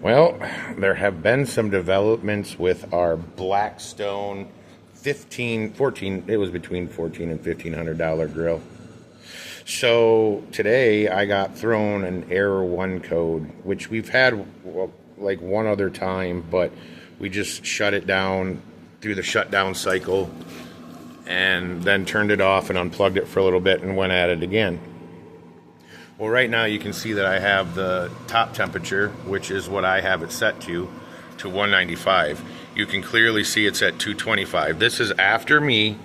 Well, there have been some developments with our Blackstone 14, it was between $1,400 and $1,500 grill. So today I got thrown an Er1 code, which we've had like one other time, but we just shut it down through the shutdown cycle and then turned it off and unplugged it for a little bit and went at it again. Well, right now you can see that I have the top temperature, which is what I have it set to 195. You can clearly see it's at 225. This is after me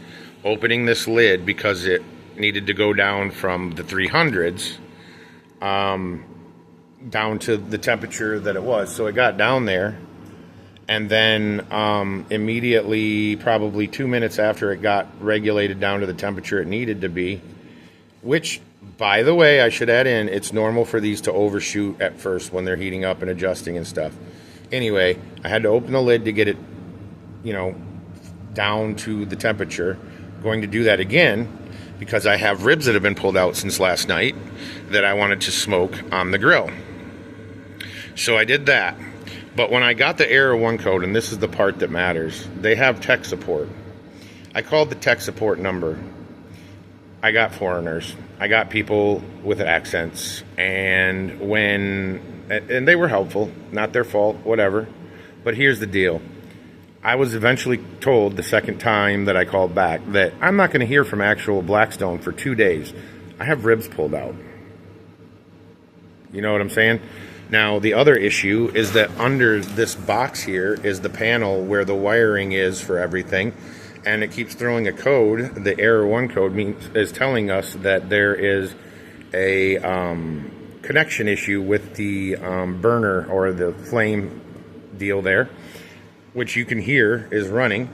opening this lid because it needed to go down from the 300s down to the temperature that it was. So it got down there, and then immediately, probably 2 minutes after it got regulated down to the temperature it needed to be, which, by the way, I should add in, it's normal for these to overshoot at first when they're heating up and adjusting and stuff. Anyway, I had to open the lid to get it, down to the temperature. I'm going to do that again because I have ribs that have been pulled out since last night that I wanted to smoke on the grill. So I did that. But when I got the Er1 code, and this is the part that matters, they have tech support. I called the tech support number. I got foreigners. I got people with accents, and they were helpful, not their fault, whatever. But here's the deal. I was eventually told the second time that I called back that I'm not going to hear from actual Blackstone for 2 days. I have ribs pulled out. You know what I'm saying? Now, the other issue is that under this box here is the panel where the wiring is for everything. And it keeps throwing a code. The Er1 code is telling us that there is a connection issue with the burner or the flame deal there, which you can hear is running.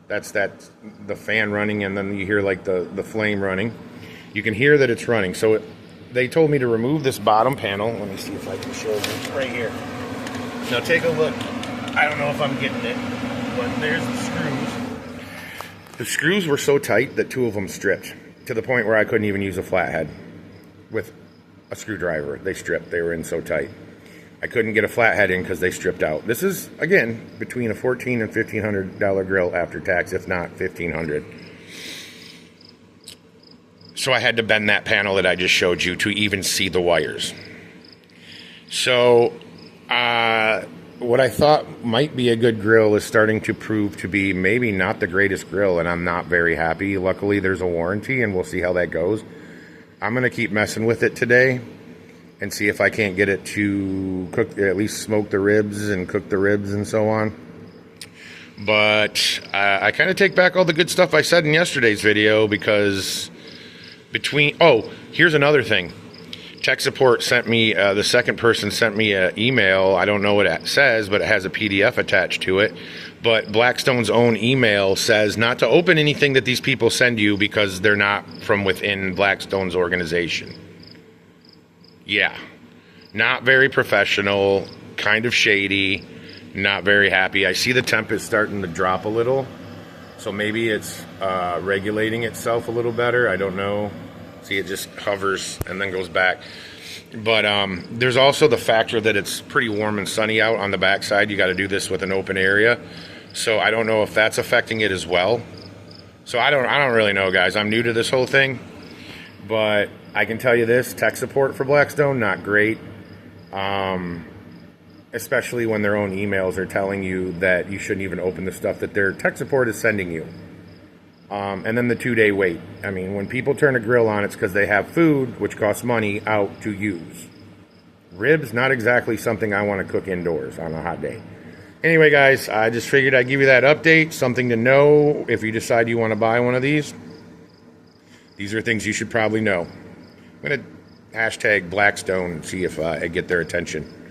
That's the fan running, and then you hear like the flame running. You can hear that it's running. So they told me to remove this bottom panel. Let me see if I can show you right here. Now take a look. I don't know if I'm getting it, but there's the screws. The screws were so tight that 2 of them stripped to the point where I couldn't even use a flathead with a screwdriver. They stripped. They were in so tight. I couldn't get a flathead in because they stripped out. This is, again, between a $1,400 and $1,500 grill after tax, if not $1,500. So I had to bend that panel that I just showed you to even see the wires. So what I thought might be a good grill is starting to prove to be maybe not the greatest grill, and I'm not very happy. Luckily, there's a warranty, and we'll see how that goes. I'm going to keep messing with it today and see if I can't get it to cook, at least smoke the ribs and cook the ribs and so on. But I kind of take back all the good stuff I said in yesterday's video because here's another thing. Tech support sent me, the second person sent me an email. I don't know what it says, but it has a PDF attached to it. But Blackstone's own email says not to open anything that these people send you because they're not from within Blackstone's organization. Yeah, not very professional, kind of shady, not very happy. I see the temp is starting to drop a little, so maybe it's regulating itself a little better. I don't know. See, it just hovers and then goes back. But there's also the factor that it's pretty warm and sunny out on the backside. You got to do this with an open area. So I don't know if that's affecting it as well. So I don't really know, guys. I'm new to this whole thing. But I can tell you this, tech support for Blackstone, not great. Especially when their own emails are telling you that you shouldn't even open the stuff that their tech support is sending you. And then the 2-day wait. I mean, when people turn a grill on, it's because they have food, which costs money, out to use. Ribs, not exactly something I want to cook indoors on a hot day. Anyway, guys, I just figured I'd give you that update. Something to know if you decide you want to buy one of these. These are things you should probably know. I'm going to hashtag Blackstone and see if I get their attention.